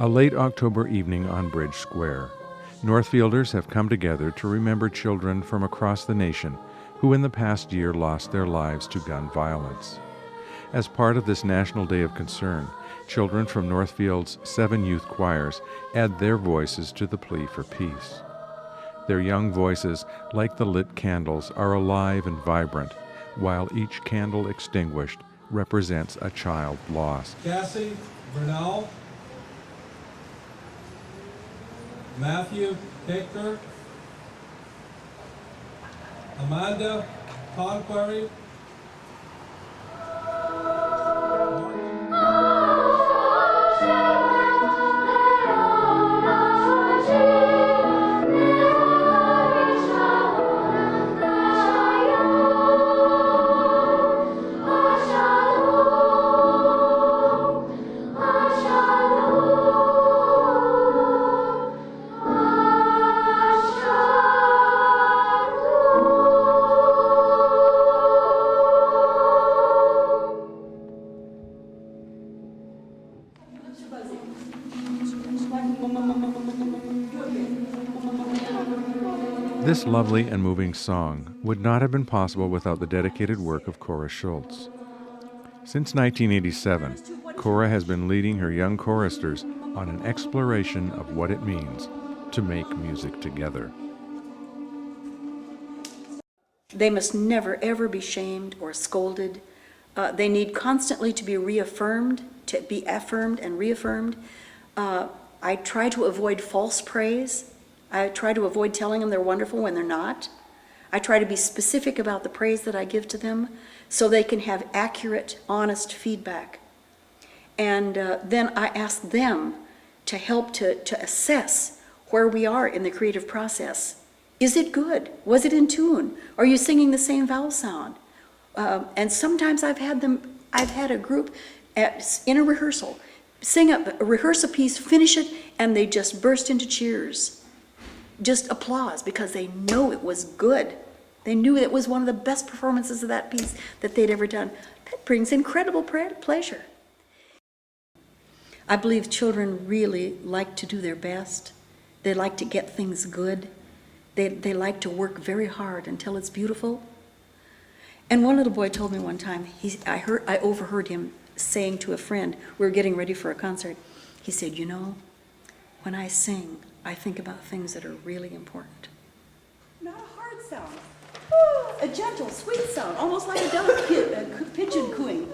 A late October evening on Bridge Square. Northfielders have come together to remember children from across the nation who in the past year lost their lives to gun violence. As part of this National Day of Concern, children from Northfield's 7 youth choirs add their voices to the plea for peace. Their young voices, like the lit candles, are alive and vibrant, while each candle extinguished represents a child lost. Cassie Bernal, Matthew Hector, Amanda Conquery, This lovely and moving song would not have been possible without the dedicated work of Cora Schultz. Since 1987, Cora has been leading her young choristers on an exploration of what it means to make music together. They must never, ever be shamed or scolded. They need constantly to be reaffirmed, to be affirmed and reaffirmed. I try to avoid false praise. I try to avoid telling them they're wonderful when they're not. I try to be specific about the praise that I give to them so they can have accurate, honest feedback. And then I ask them to help to assess where we are in the creative process. Is it good? Was it in tune? Are you singing the same vowel sound? And sometimes I've had a group in a rehearsal, rehearse a piece, finish it, and they just burst into cheers. Just applause because they know it was good. They knew it was one of the best performances of that piece that they'd ever done. That brings incredible pleasure. I believe children really like to do their best. They like to get things good. They like to work very hard until it's beautiful. And one little boy told me one time, I overheard him saying to a friend, we were getting ready for a concert, he said, you know, when I sing, I think about things that are really important. Not a hard sound, a gentle, sweet sound, almost like a delicate pigeon cooing.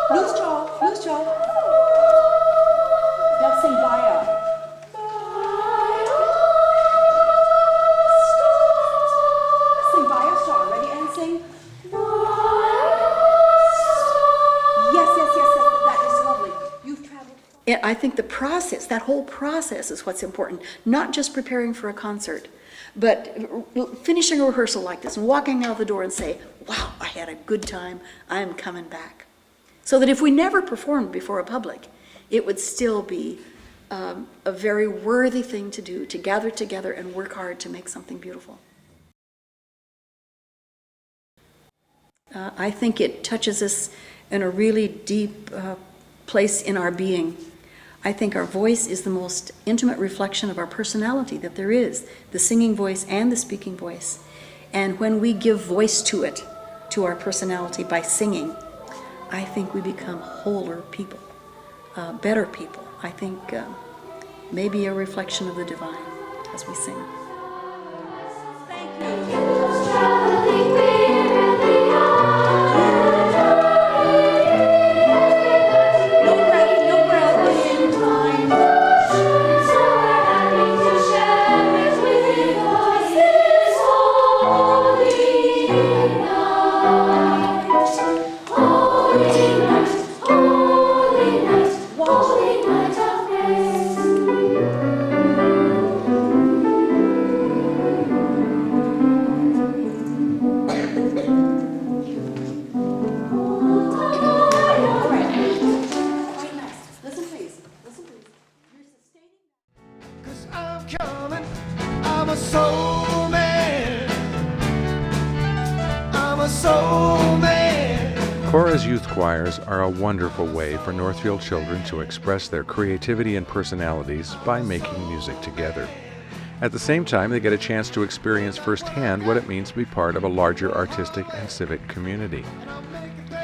Loose jaw, loose jaw. Now sing Baya. Sing Baya song, ready, and sing. I think the process, that whole process is what's important, not just preparing for a concert, but finishing a rehearsal like this and walking out the door and say, wow, I had a good time, I'm coming back. So that if we never performed before a public, it would still be a very worthy thing to do, to gather together and work hard to make something beautiful. I think it touches us in a really deep place in our being. I think our voice is the most intimate reflection of our personality that there is, the singing voice and the speaking voice. And when we give voice to it, to our personality by singing, I think we become wholer people, better people. I think maybe a reflection of the divine as we sing. Thank you. Cora's youth choirs are a wonderful way for Northfield children to express their creativity and personalities by making music together. At the same time, they get a chance to experience firsthand what it means to be part of a larger artistic and civic community.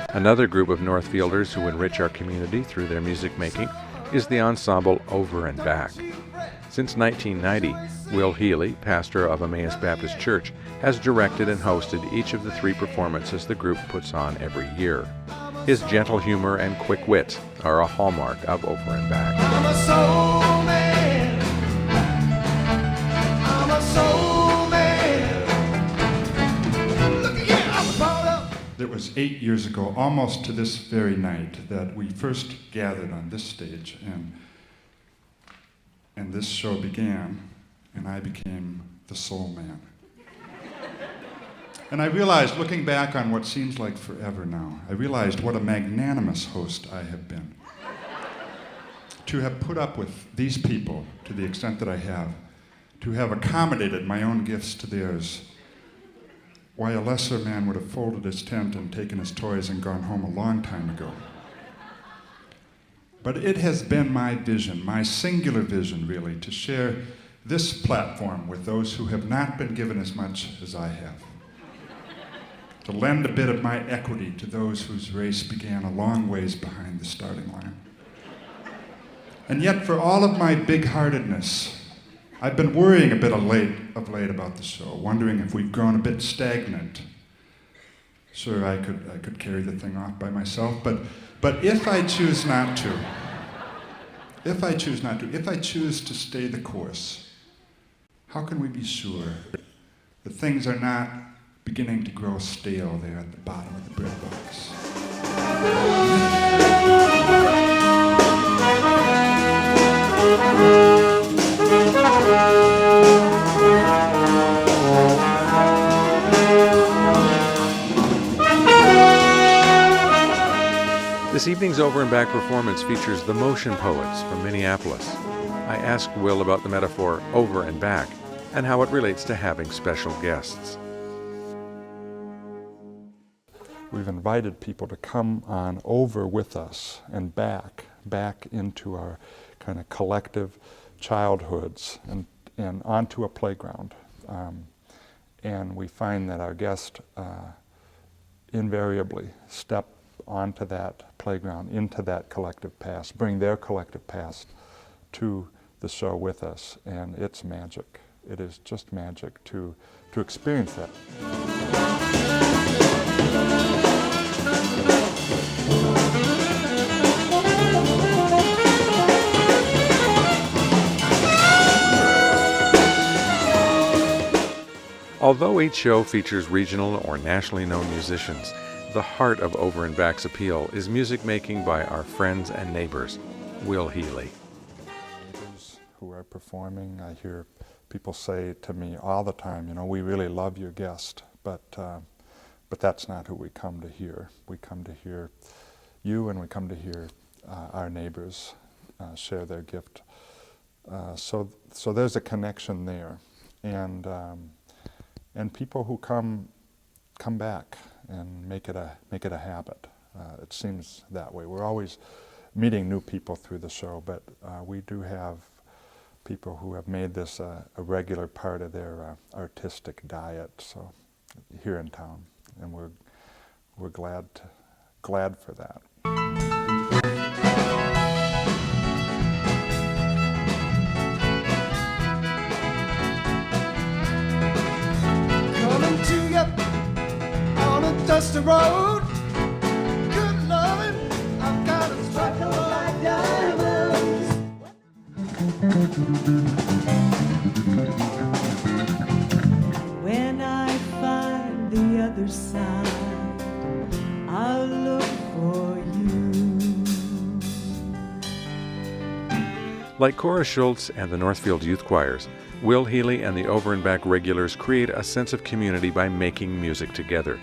Another group of Northfielders who enrich our community through their music making is the ensemble Over and Back. Since 1990, Will Healy, pastor of Emmaus Baptist Church, has directed and hosted each of the 3 performances the group puts on every year. His gentle humor and quick wit are a hallmark of Over and Back. I'm a soul man. I'm a soul man. Look again, I'm proud of. It was 8 years ago, almost to this very night, that we first gathered on this stage, and this show began, and I became the soul man. And I realized, looking back on what seems like forever now, I realized what a magnanimous host I have been. To have put up with these people to the extent that I have, to have accommodated my own gifts to theirs, why a lesser man would have folded his tent and taken his toys and gone home a long time ago. But it has been my vision, my singular vision really, to share this platform with those who have not been given as much as I have. To lend a bit of my equity to those whose race began a long ways behind the starting line. And yet, for all of my big-heartedness, I've been worrying a bit of late about the show, wondering if we've grown a bit stagnant. Sure, I could carry the thing off by myself, but if I choose not to, if I choose to stay the course, how can we be sure that things are not beginning to grow stale there at the bottom of the bread box? This evening's Over and Back performance features the Motion Poets from Minneapolis. I asked Will about the metaphor over and back and how it relates to having special guests. We've invited people to come on over with us and back into our kind of collective childhoods and onto a playground. And we find that our guests invariably step onto that playground, into that collective past, bring their collective past to the show with us, and it's magic. It is just magic to experience that. Although each show features regional or nationally known musicians, the heart of Over and Back's appeal is music making by our friends and neighbors. Will Healy. Who are performing, I hear people say to me all the time, we really love your guest, but that's not who we come to hear. We come to hear you, and we come to hear our neighbors share their gift. So there's a connection there, and people who come back and make it a habit. It seems that way. We're always meeting new people through the show, but we do have people who have made this a regular part of their artistic diet. So here in town, and we're glad for that. Coming to you on a dusty road. Good loving, I've got a struggle like diamonds. When I find the other side, I'll look for you. Like Cora Schultz and the Northfield Youth Choirs, Will Healy and the Over and Back regulars create a sense of community by making music together.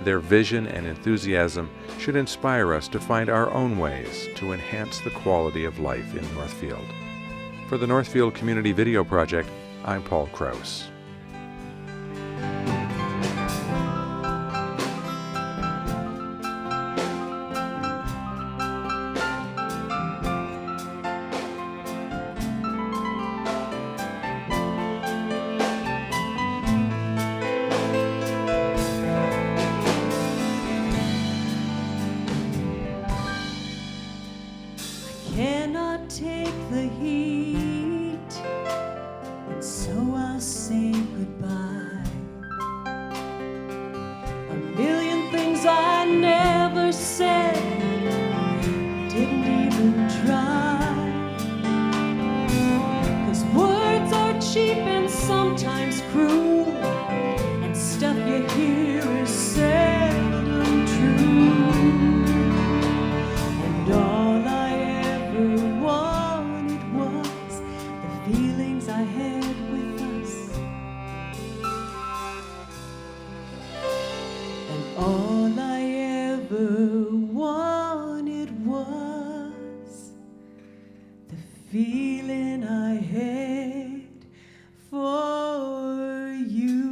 Their vision and enthusiasm should inspire us to find our own ways to enhance the quality of life in Northfield. For the Northfield Community Video Project, I'm Paul Krause. the heat, and so I'll say goodbye. A million things I never said, didn't even try. 'Cause words are cheap and sometimes cruel, and stuff you hear is seldom true. And all I ever wanted was the feelings I had with us. And all I ever wanted was the feeling I had for you.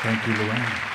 Thank you, Luann.